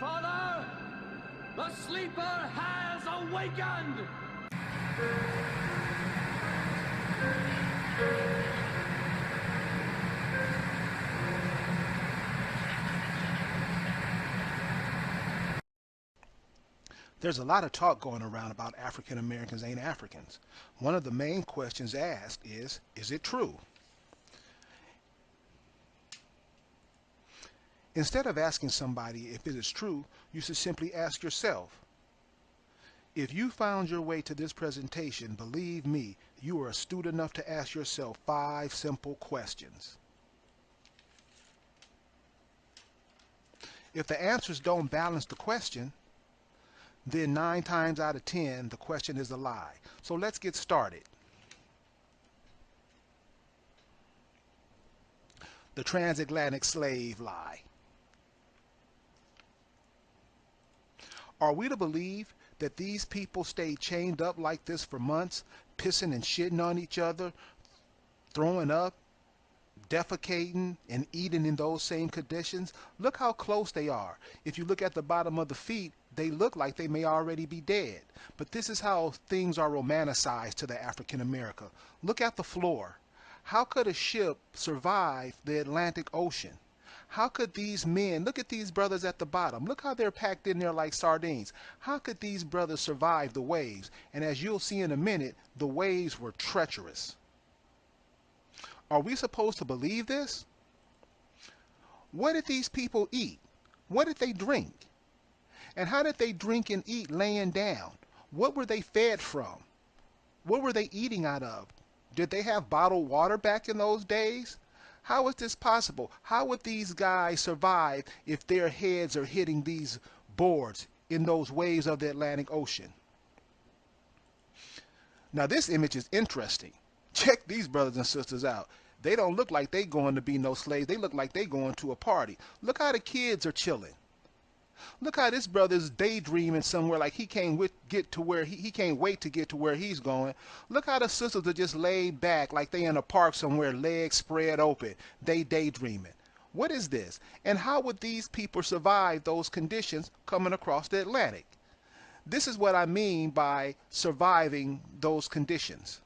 Father, the sleeper has awakened! There's a lot of talk going around about African Americans ain't Africans. One of the main questions asked is it true? Instead of asking somebody if it is true, you should simply ask yourself. If you found your way to this presentation, believe me, you are astute enough to ask yourself 5 simple questions. If the answers don't balance the question, then 9 times out of 10, the question is a lie. So let's get started. The transatlantic slave lie. Are we to believe that these people stayed chained up like this for months, pissing and shitting on each other, throwing up, defecating, and eating in those same conditions? Look how close they are. If you look at the bottom of the feet, they look like they may already be dead. But this is how things are romanticized to the African American. Look at the floor. How could a ship survive the Atlantic Ocean? How could these men, look at these brothers at the bottom, look how they're packed in there like sardines. How could these brothers survive the waves? And as you'll see in a minute, the waves were treacherous. Are we supposed to believe this? What did these people eat? What did they drink? And how did they drink and eat laying down? What were they fed from? What were they eating out of? Did they have bottled water back in those days? How is this possible? How would these guys survive if their heads are hitting these boards in those waves of the Atlantic Ocean? Now this image is interesting. Check these brothers and sisters out. They don't look like they going to be no slaves. They look like they going to a party. Look how the kids are chilling. Look how this brother's daydreaming somewhere like he can't get to where he can't wait to get to where he's going. Look how the sisters are just laid back like they in a park somewhere, legs spread open. They daydreaming. What is this? And how would these people survive those conditions coming across the Atlantic? This is what I mean by surviving those conditions.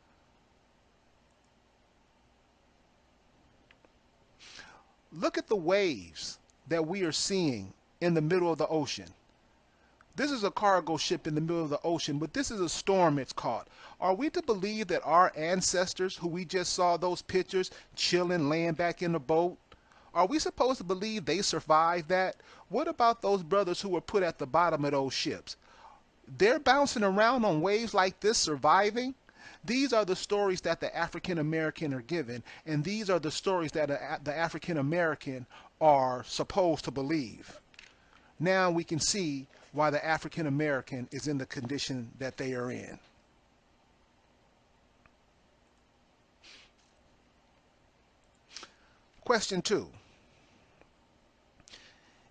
Look at the waves that we are seeing in the middle of the ocean. This is a cargo ship in the middle of the ocean, but this is a storm it's caught. Are we to believe that our ancestors, who we just saw those pictures, chilling, laying back in the boat, are we supposed to believe they survived that? What about those brothers who were put at the bottom of those ships? They're bouncing around on waves like this, surviving? These are the stories that the African American are given, and these are the stories that the African American are supposed to believe. Now we can see why the African American is in the condition that they are in. Question 2.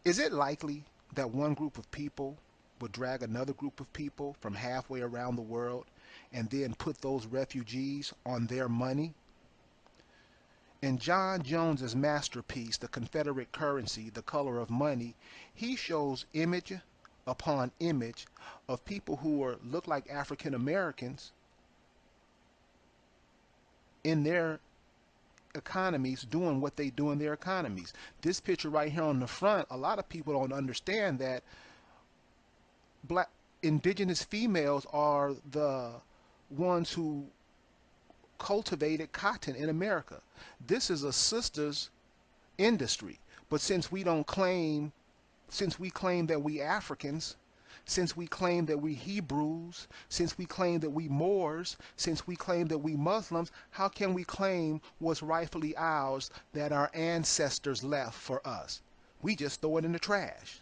Is it likely that one group of people would drag another group of people from halfway around the world and then put those refugees on their money? In John Jones's masterpiece, The Confederate Currency, The Color of Money, he shows image upon image of people who look like African Americans in their economies doing what they do in their economies. This picture right here on the front, a lot of people don't understand that black indigenous females are the ones who cultivated cotton in America. This is a sister's industry. But since we claim that we Africans, since we claim that we Hebrews, since we claim that we Moors, since we claim that we Muslims, how can we claim what's rightfully ours that our ancestors left for us? We just throw it in the trash.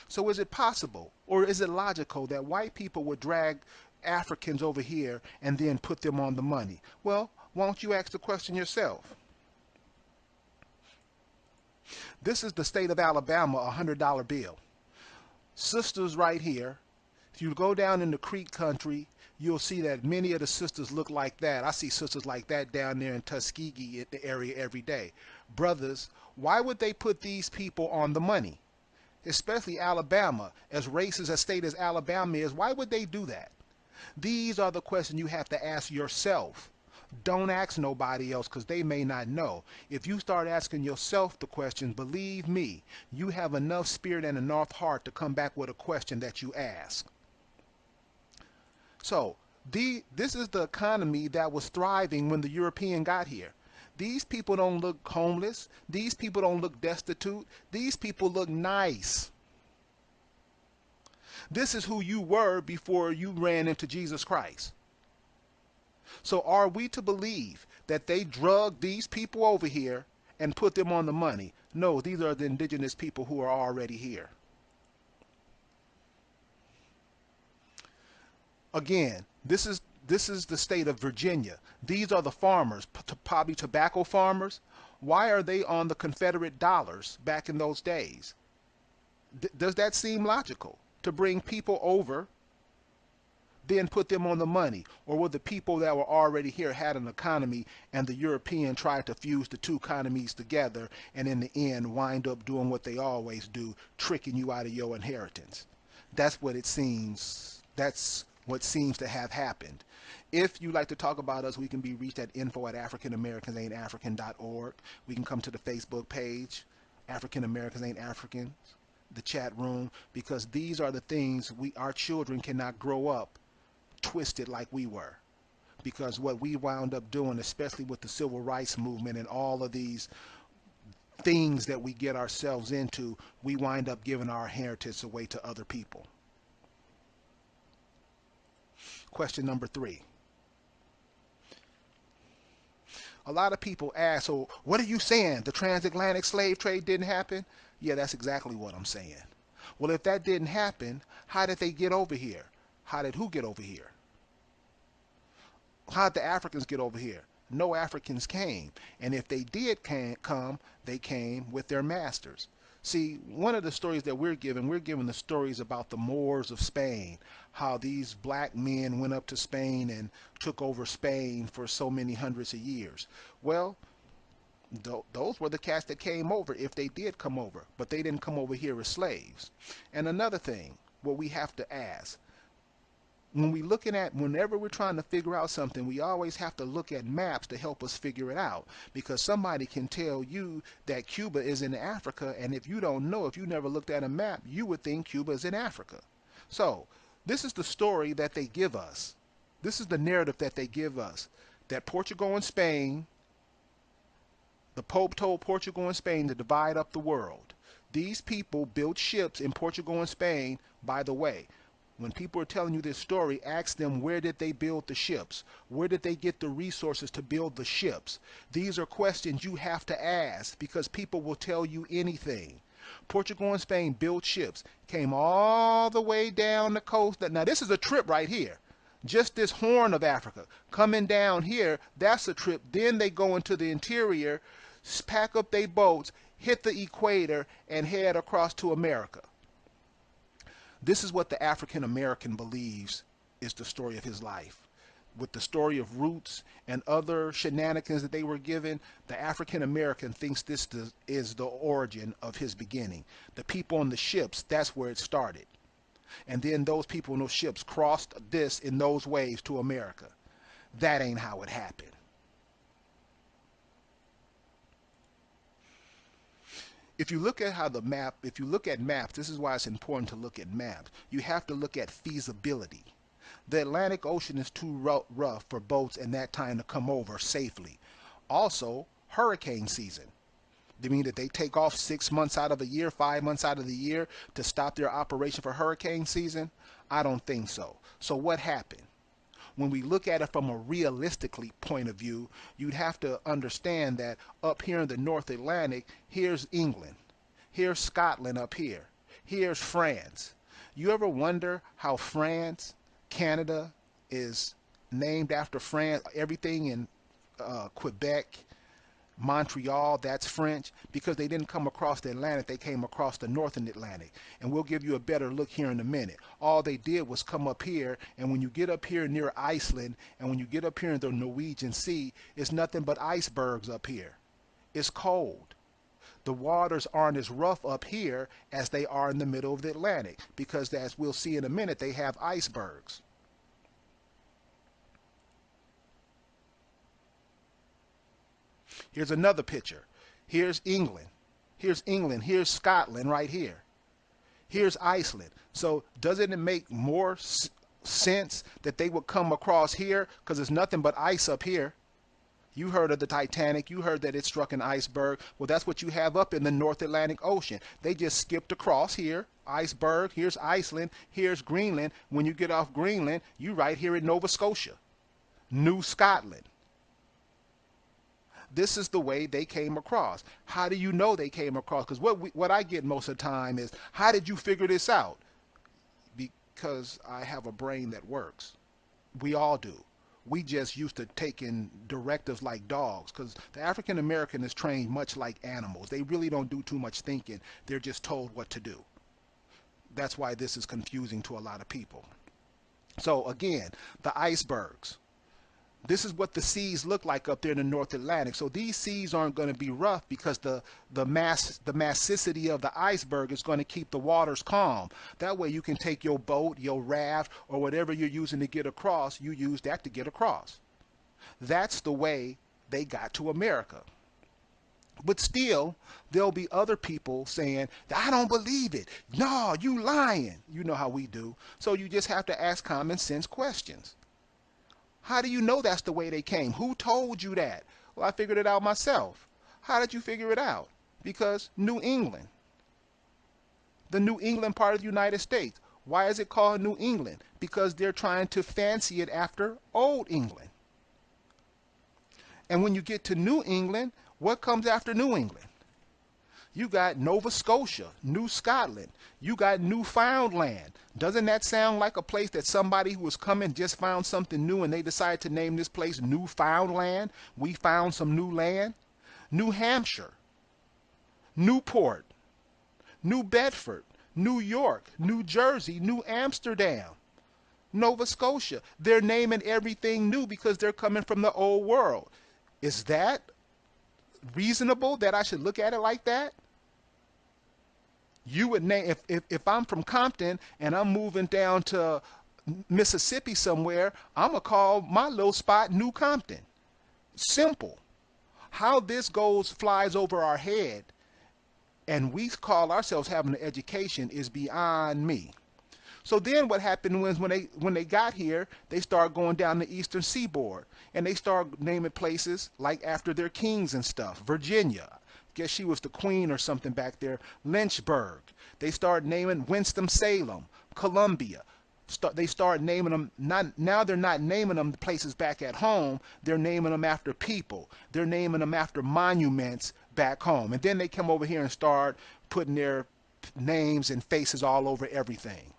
So is it possible, or is it logical that white people would drag Africans over here and then put them on the money? Well, why don't you ask the question yourself? This is the state of Alabama, a $100 bill. Sisters right here. If you go down in the Creek country, you'll see that many of the sisters look like that. I see sisters like that down there in Tuskegee in the area every day. Brothers, why would they put these people on the money? especially Alabama, as racist a state as Alabama is. Why would they do that? These are the questions you have to ask yourself. Don't ask nobody else because they may not know. If you start asking yourself the questions, believe me, you have enough spirit and enough heart to come back with a question that you ask. So, this is the economy that was thriving when the European got here. These people don't look homeless. These people don't look destitute. These people look nice. This is who you were before you ran into Jesus Christ. So are we to believe that they drugged these people over here and put them on the money? No, these are the indigenous people who are already here. Again, this is the state of Virginia. These are the farmers, probably tobacco farmers. Why are they on the Confederate dollars back in those days? Does that seem logical? To bring people over, then put them on the money? Or were the people that were already here had an economy and the European tried to fuse the two economies together and in the end wind up doing what they always do, tricking you out of your inheritance? That's what it seems. That's what seems to have happened. If you like to talk about us, we can be reached at info@africanamericans.org. We can come to the Facebook page, African Americans Ain't Africans, the chat room, because these are the things our children cannot grow up twisted like we were. Because what we wound up doing, especially with the civil rights movement and all of these things that we get ourselves into, we wind up giving our inheritance away to other people. Question number 3. A lot of people ask, so what are you saying? The transatlantic slave trade didn't happen? Yeah, that's exactly what I'm saying. Well, if that didn't happen, how did they get over here? How did who get over here? How did the Africans get over here? No Africans came. And if they did come, they came with their masters. See, one of the stories that we're given the stories about the Moors of Spain, how these black men went up to Spain and took over Spain for so many hundreds of years. Well, those were the cats that came over, if they did come over, but they didn't come over here as slaves. And another thing, what we have to ask, whenever we're trying to figure out something, we always have to look at maps to help us figure it out, because somebody can tell you that Cuba is in Africa, and if you don't know, if you never looked at a map, you would think Cuba is in Africa. So this is the story that they give us. This is the narrative that they give us, that Portugal and Spain, the Pope told Portugal and Spain to divide up the world. These people built ships in Portugal and Spain. By the way, when people are telling you this story, ask them, where did they build the ships? Where did they get the resources to build the ships? These are questions you have to ask, because people will tell you anything. Portugal and Spain built ships, came all the way down the coast. Now this is a trip right here. Just this horn of Africa coming down here, that's a trip. Then they go into the interior, pack up their boats, hit the equator, and head across to America. This is what the African American believes is the story of his life. With the story of roots and other shenanigans that they were given, the African American thinks this is the origin of his beginning. The people on the ships, that's where it started. And then those people on those ships crossed this in those waves to America. That ain't how it happened. If you look at maps, this is why it's important to look at maps. You have to look at feasibility. The Atlantic Ocean is too rough for boats in that time to come over safely. Also, hurricane season. Do you mean that they take off 6 months out of a year, 5 months out of the year to stop their operation for hurricane season? I don't think so. So what happened? When we look at it from a realistically point of view, you'd have to understand that up here in the North Atlantic, here's England. Here's Scotland up here. Here's France. You ever wonder how France, Canada, is named after France? Everything in Quebec, Montreal, that's French, because they didn't come across the Atlantic, they came across the Northern Atlantic. And we'll give you a better look here in a minute. All they did was come up here, and when you get up here near Iceland, and when you get up here in the Norwegian Sea, it's nothing but icebergs up here. It's cold. The waters aren't as rough up here as they are in the middle of the Atlantic because, as we'll see in a minute, they have icebergs. Here's another picture. Here's England. Here's England. Here's Scotland right here. Here's Iceland. So doesn't it make more sense that they would come across here because there's nothing but ice up here? You heard of the Titanic. You heard that it struck an iceberg. Well, that's what you have up in the North Atlantic Ocean. They just skipped across here. Iceberg. Here's Iceland. Here's Greenland. When you get off Greenland, you right here in Nova Scotia, New Scotland. This is the way they came across. How do you know they came across? Because what I get most of the time is, how did you figure this out? Because I have a brain that works. We all do. We just used to taking directives like dogs, because the African American is trained much like animals. They really don't do too much thinking. They're just told what to do. That's why this is confusing to a lot of people. So again, the icebergs. This is what the seas look like up there in the North Atlantic. So these seas aren't going to be rough because the massicity of the iceberg is going to keep the waters calm. That way you can take your boat, your raft, or whatever you're using to get across, you use that to get across. That's the way they got to America. But still, there'll be other people saying, I don't believe it. No, you lying. You know how we do. So you just have to ask common sense questions. How do you know that's the way they came? Who told you that? Well, I figured it out myself. How did you figure it out? Because New England. The New England part of the United States. Why is it called New England? Because they're trying to fancy it after Old England. And when you get to New England, what comes after New England? You got Nova Scotia, New Scotland. You got Newfoundland. Doesn't that sound like a place that somebody who was coming just found something new and they decided to name this place Newfoundland? We found some new land. New Hampshire, Newport, New Bedford, New York, New Jersey, New Amsterdam, Nova Scotia. They're naming everything new because they're coming from the old world. Is that reasonable that I should look at it like that? You would name, if I'm from Compton and I'm moving down to Mississippi somewhere, I'm going to call my little spot New Compton. Simple. How this flies over our head and we call ourselves having an education is beyond me. So then what happened was when they got here, they started going down the eastern seaboard and they started naming places like after their kings and stuff. Virginia. Guess she was the queen or something back there. Lynchburg. They started naming Winston-Salem, Columbia. They started naming them. Now they're not naming them the places back at home. They're naming them after people. They're naming them after monuments back home. And then they come over here and start putting their names and faces all over everything.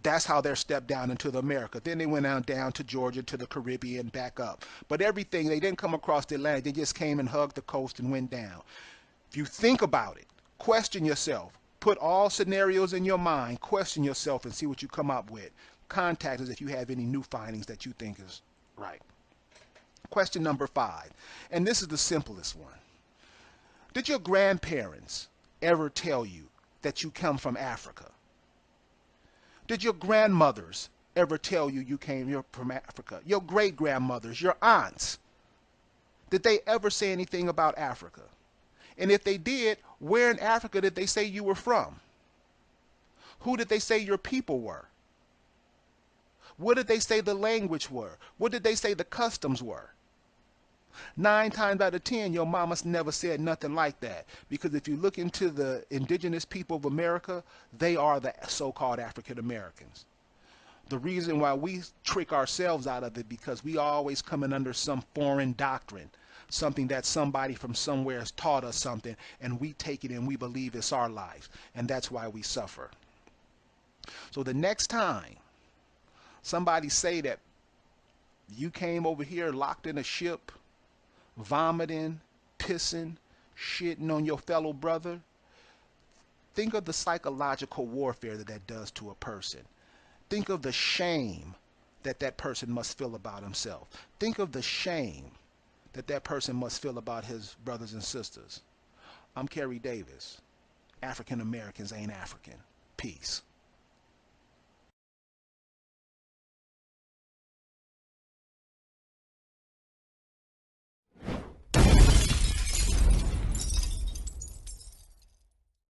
That's how they're stepped down into the America. Then they went down to Georgia, to the Caribbean, back up. But everything, they didn't come across the Atlantic. They just came and hugged the coast and went down. If you think about it, question yourself. Put all scenarios in your mind. Question yourself and see what you come up with. Contact us if you have any new findings that you think is right. Question number 5. And this is the simplest one. Did your grandparents ever tell you that you come from Africa? Did your grandmothers ever tell you you came from Africa? Your great-grandmothers, your aunts, did they ever say anything about Africa? And if they did, where in Africa did they say you were from? Who did they say your people were? What did they say the language were? What did they say the customs were? 9 times out of 10, your mama's never said nothing like that. Because if you look into the indigenous people of America, they are the so-called African Americans. The reason why we trick ourselves out of it because we are always coming under some foreign doctrine, something that somebody from somewhere has taught us something, and we take it and we believe it's our life, and that's why we suffer. So the next time somebody say that you came over here locked in a ship, vomiting, pissing, shitting on your fellow brother, think of the psychological warfare that does to a person. Think of the shame that person must feel about himself. Think of the shame that that person must feel about his brothers and sisters. I'm Kerry Davis. African Americans ain't African. Peace.